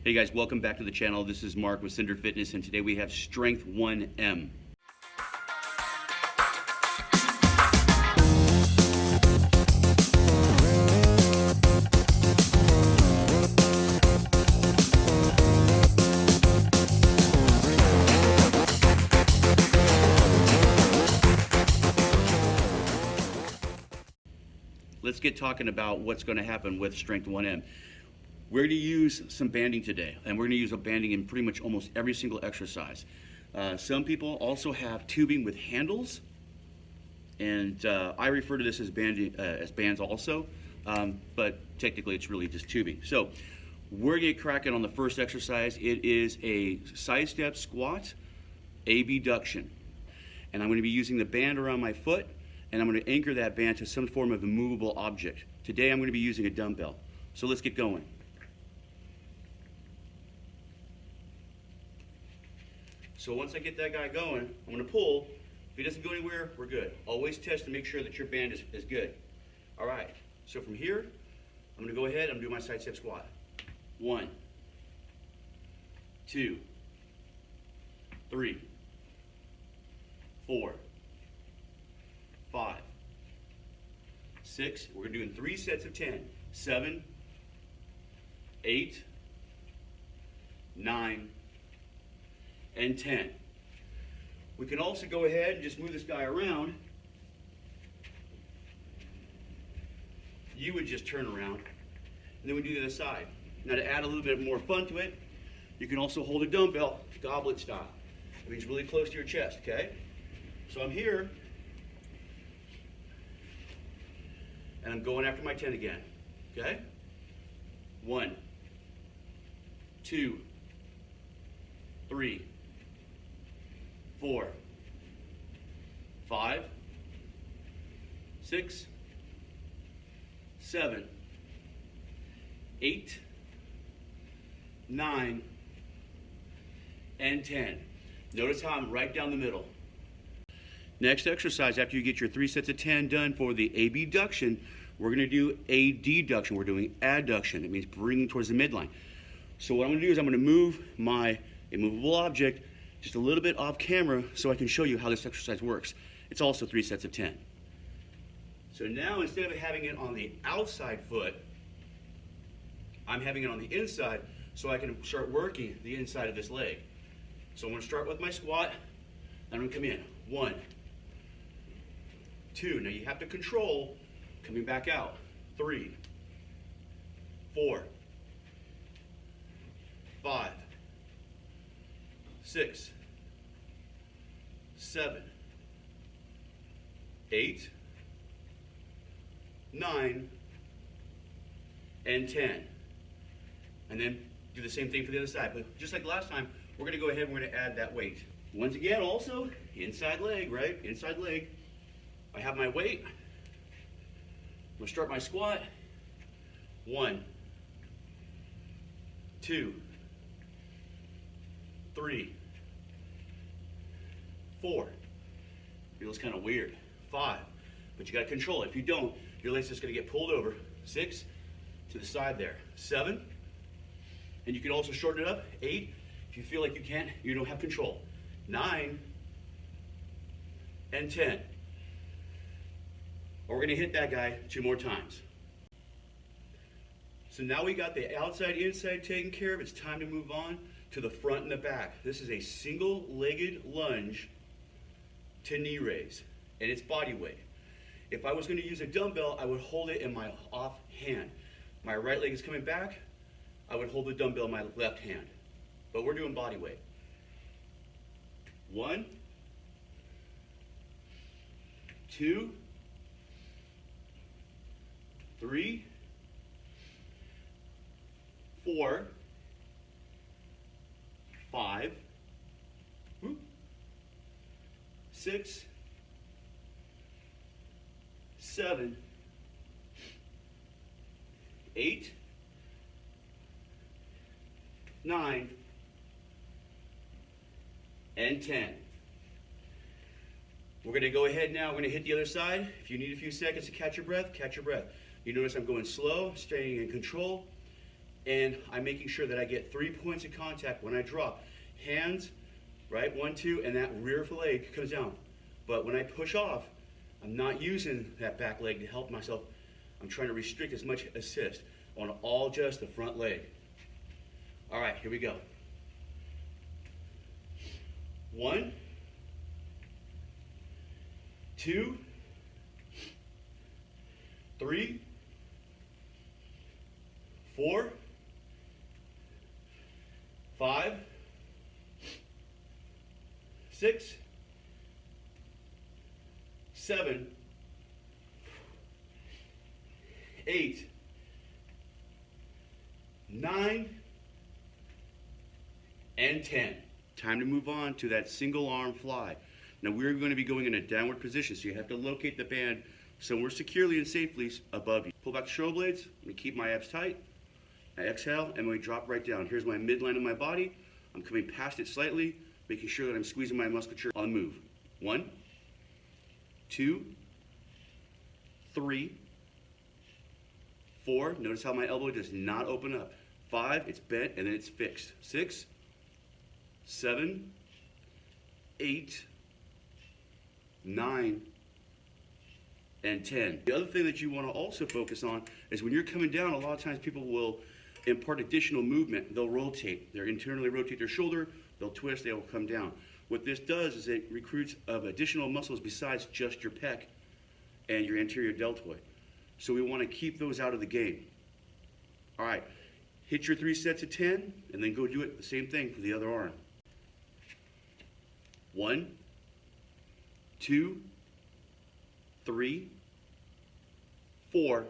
Hey guys, welcome back to the channel. This is Mark with Cinder Fitness, and today we have Strength 1M. Let's get talking about what's going to happen with Strength 1M. We're going to use some banding today, and we're going to use a banding in pretty much almost every single exercise. Some people also have tubing with handles, and I refer to this as bands also, but technically it's really just tubing. So we're going to get cracking on the first exercise. It is a side step squat, Abduction, and I'm going to be using the band around my foot, and I'm going to anchor that band to some form of a movable object. Today I'm going to be using a dumbbell. So let's get going. So once I get that guy going, I'm going to pull. If he doesn't go anywhere, we're good. Always test to make sure that your band is good. All right, so from here, I'm going to go ahead and do my side step squat. 1, 2, 3, 4, 5, 6. We're doing 3 sets of 10. 7, 8, 9, and 10. We can also go ahead and just move this guy around. You would just turn around, and then we do the other side. Now to add a little bit more fun to it, you can also hold a dumbbell, goblet style. It means really close to your chest, okay? So I'm here, and I'm going after my 10 again, okay? 1, 2, 3, 4, 5, 6, 7, 8, 9, and 10. Notice how I'm right down the middle. Next exercise, after you get your 3 sets of 10 done for the abduction, we're going to do a deduction. We're doing adduction. It means bringing towards the midline. So what I'm going to do is I'm going to move my immovable object just a little bit off camera so I can show you how this exercise works. It's also 3 sets of 10. So now instead of having it on the outside foot, I'm having it on the inside so I can start working the inside of this leg. So I'm going to start with my squat, and I'm going to come in. 1, 2. Now you have to control coming back out. 3, 4, 5, 6, 7, 8, 9, and 10. And then do the same thing for the other side. But just like last time, we're going to go ahead and we're going to add that weight. Once again, also, inside leg, right? Inside leg. I have my weight. I'm going to start my squat. 1, 2, 3, 4. Feels kind of weird. 5. But you got to control it. If you don't, your leg's just going to get pulled over. 6. To the side there. 7. And you can also shorten it up. 8. If you feel like you don't have control. 9. And 10. We're going to hit that guy 2 more times. So now we got the outside, inside taken care of. It's time to move on to the front and the back. This is a single-legged lunge to knee raise, and it's body weight. If I was going to use a dumbbell, I would hold it in my off hand. My right leg is coming back, I would hold the dumbbell in my left hand. But we're doing body weight. 1, 2, 3, 4, 5, 6, 7, 8, 9, and 10. We're going to go ahead now. We're going to hit the other side. If you need a few seconds to catch your breath, catch your breath. You notice I'm going slow, staying in control. and I'm making sure that I get 3 points of contact when I drop. Hands, right, 1, 2, and that rear leg comes down. But when I push off, I'm not using that back leg to help myself. I'm trying to restrict as much assist. I want to all just the front leg. All right, here we go. 1, 2, 3, 4, 5, 6, 7, 8, 9, and 10. Time to move on to that single arm fly. Now we're going to be going in a downward position, so you have to locate the band somewhere securely and safely above you. Pull back the shoulder blades. I'm going to keep my abs tight. I exhale, and we drop right down. Here's my midline of my body. I'm coming past it slightly, making sure that I'm squeezing my musculature on the move. 1, 2, 3, 4. Notice how my elbow does not open up. 5, it's bent, and then it's fixed. 6, 7, 8, 9, and 10. The other thing that you want to also focus on is when you're coming down, a lot of times people will impart additional movement. They'll rotate. They'll internally rotate their shoulder, they'll twist, they will come down. What this does is it recruits of additional muscles besides just your pec and your anterior deltoid. So we want to keep those out of the game. All right, hit your 3 sets of 10, and then go do it the same thing for the other arm. 1, 2, 3, 4,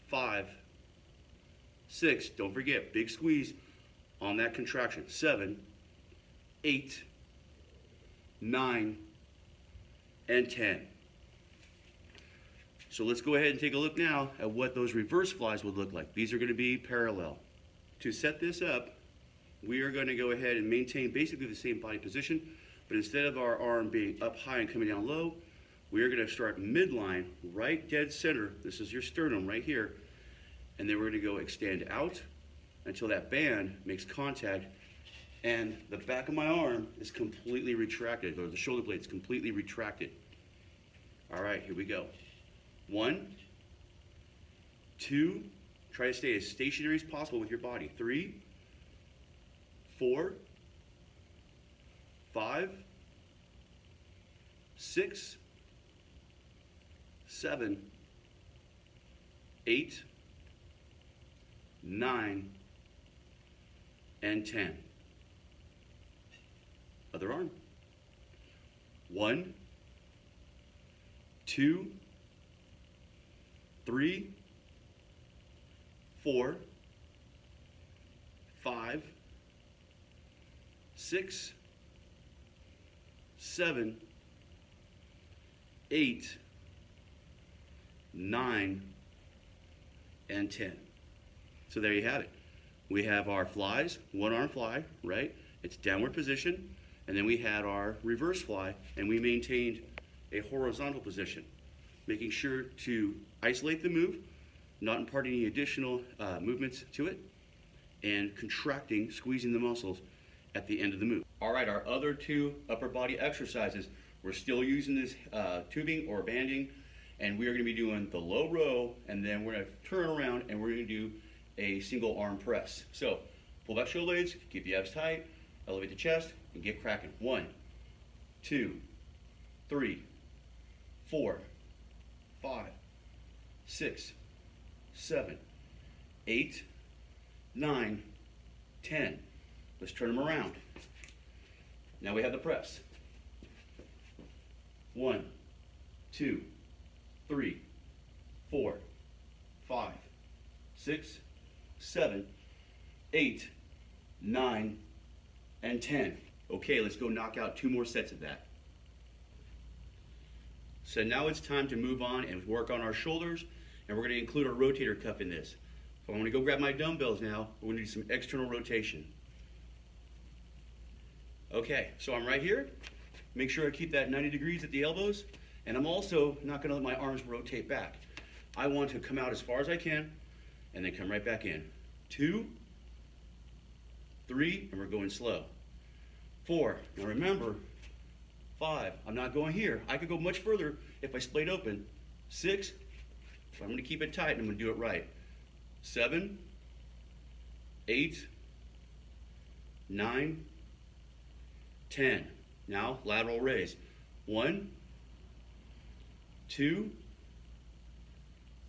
5, 6. Don't forget, big squeeze on that contraction. 7, 8, 9, and 10. So let's go ahead and take a look now at what those reverse flies would look like. These are going to be parallel. To set this up, we are going to go ahead and maintain basically the same body position, but instead of our arm being up high and coming down low, we are going to start midline, right dead center. This is your sternum right here. And then we're going to go extend out until that band makes contact and the back of my arm is completely retracted, or the shoulder blade is completely retracted. All right, here we go. 1, 2, try to stay as stationary as possible with your body. 3, 4, 5, 6, 7, 8, 9, and 10. Other arm. 1, 2, 3, 4, 5, 6, 7, 8, 9, and 10. So there you have it. We have our flies, one arm fly, right? It's downward position. And then we had our reverse fly, and we maintained a horizontal position, making sure to isolate the move, not impart any additional movements to it, and contracting, squeezing the muscles at the end of the move. All right, our other 2 upper body exercises, we're still using this tubing or banding, and we are going to be doing the low row, and then we're going to turn around and we're going to do a single arm press. So pull back shoulder blades, keep the abs tight, elevate the chest, and get cracking. 1, 2, 3, 4, 5, 6, 7, 8, 9, 10. Let's turn them around. Now we have the press. 1, 2, 3, 4, 5, 6, 7, 8, 9, and 10. Okay, let's go knock out 2 more sets of that. So now it's time to move on and work on our shoulders, and we're going to include our rotator cuff in this. So I'm going to go grab my dumbbells now. We're going to do some external rotation. Okay, so I'm right here. Make sure I keep that 90 degrees at the elbows, and I'm also not going to let my arms rotate back. I want to come out as far as I can, and then come right back in. 2, 3, and we're going slow. 4, now remember, 5, I'm not going here. I could go much further if I splayed open. 6, so I'm going to keep it tight and I'm going to do it right. 7, 8, 9, 10. Now lateral raise. 1, 2,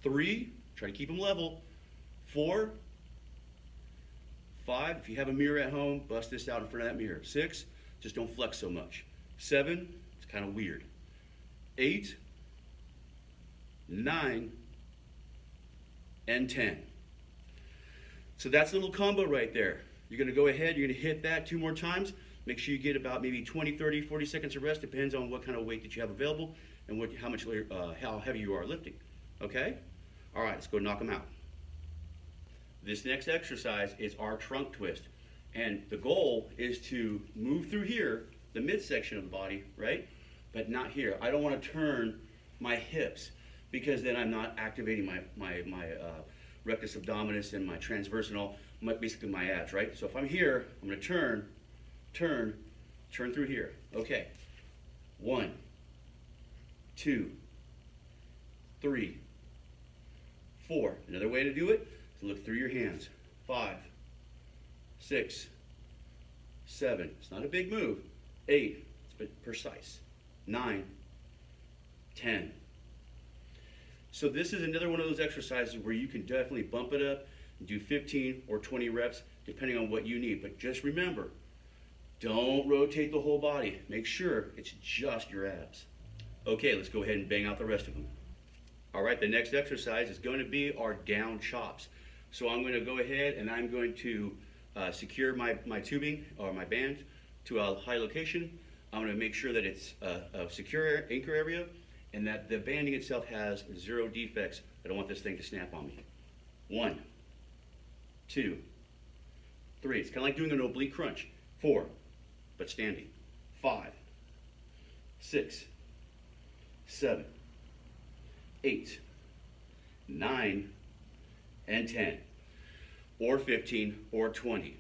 3, try to keep them level. 4, 5, if you have a mirror at home, bust this out in front of that mirror. 6, just don't flex so much. 7, it's kind of weird. 8, 9, and 10. So that's a little combo right there. You're going to go ahead, you're going to hit that 2 more times. Make sure you get about maybe 20, 30, 40 seconds of rest. Depends on what kind of weight that you have available and how heavy you are lifting. Okay? All right, let's go knock them out. This next exercise is our trunk twist. And the goal is to move through here, the midsection of the body, right? But not here. I don't want to turn my hips because then I'm not activating my rectus abdominis and my transverse and all, basically my abs, right? So if I'm here, I'm going to turn through here. Okay. 1, 2, 3, 4. Another way to do it is to look through your hands. 5, 6, 7. It's not a big move. 8. It's precise. 9, 10. So this is another one of those exercises where you can definitely bump it up and do 15 or 20 reps depending on what you need. But just remember, don't rotate the whole body. Make sure it's just your abs. Okay, let's go ahead and bang out the rest of them. All right, the next exercise is going to be our down chops. So I'm going to go ahead and I'm going to secure my tubing or my band to a high location. I'm going to make sure that it's a secure anchor area and that the banding itself has 0 defects. I don't want this thing to snap on me. 1, 2, 3. It's kind of like doing an oblique crunch. 4, but standing. 5, 6, 7, 8, 9, and 10. Or 15 or 20.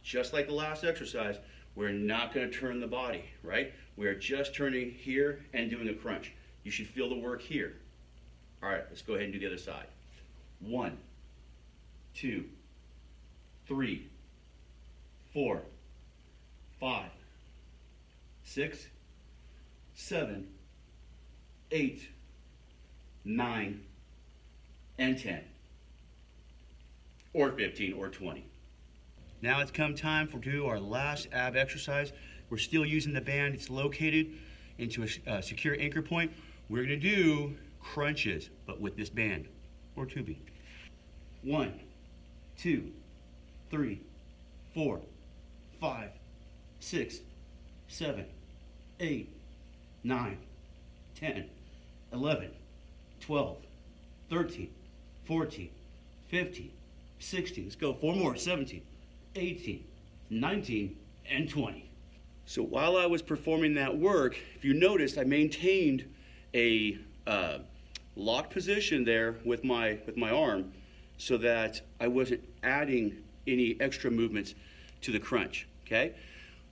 Just like the last exercise, we're not going to turn the body, right? We're just turning here and doing a crunch. You should feel the work here. All right, let's go ahead and do the other side. 1, 2, 3, 4, 5, 6, 7, 8, 9, and 10. Or 15 or 20. Now it's come time to do our last ab exercise. We're still using the band. It's located into a secure anchor point. We're going to do crunches, but with this band or tubing. 1, 2, 3, 4, 5, 6, 7, 8, 9, 10, 11, 12, 13, 14, 15, 16. Let's go. 4 more. 17, 18, 19, and 20. So while I was performing that work, if you noticed, I maintained a locked position there with my arm so that I wasn't adding any extra movements to the crunch. Okay,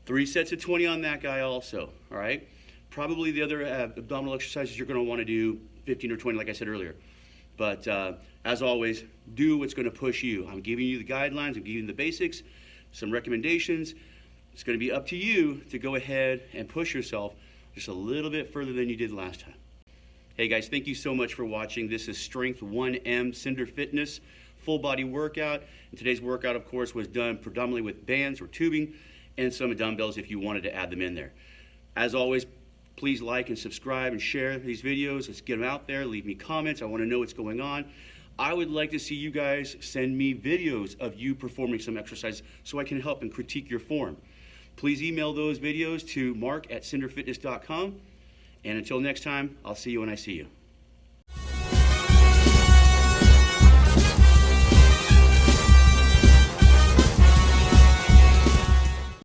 3 sets of 20 on that guy also. All right, probably the other abdominal exercises you're going to want to do 15 or 20, like I said earlier. But as always, do what's going to push you. I'm giving you the guidelines, I'm giving you the basics, some recommendations. It's going to be up to you to go ahead and push yourself just a little bit further than you did last time. Hey guys, thank you so much for watching. This is Strength 1M Cinder Fitness full body workout. And today's workout, of course, was done predominantly with bands or tubing and some dumbbells if you wanted to add them in there. As always, please like and subscribe and share these videos. Let's get them out there. Leave me comments. I want to know what's going on. I would like to see you guys send me videos of you performing some exercise so I can help and critique your form. Please email those videos to mark@cinderfitness.com. And until next time, I'll see you when I see you.